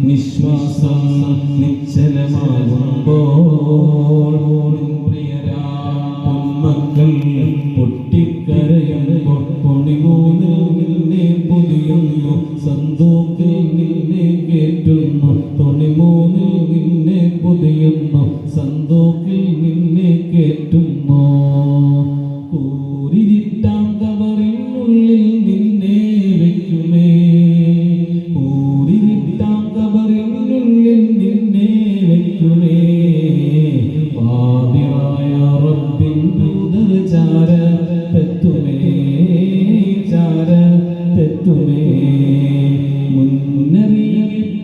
നിശ്വാസം നിശ്ചലമാകുമ്പോൾ പൊന്മക്കൾ പൊട്ടിക്കരയുമ്പോൾ പൊണിമൂന്നിൽ നിന്നെ പൊതിയുന്നു സന്തോക്കിൽ നിന്നെ കേറ്റുന്നു പൊണിമൂന്നിൽ നിന്നെ പൊതിയുന്നു സന്തോക്കിൽ നിന്നെ കേറ്റുന്നു കൂരിരുട്ടാം കബറിനുള്ളിൽ നിന്നെ വയ്ക്കുമേ കൂരിരുട്ടാം കബറിനുള്ളിൽ നിന്നെ വയ്ക്കുമേ പാപിയായ റബ്ബിൻ ദൂതർ ചാര തെത്തുമേ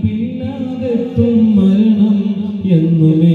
മുന്നറിയിപ്പില്ലാതെത്തും മരണം എന്നുമേ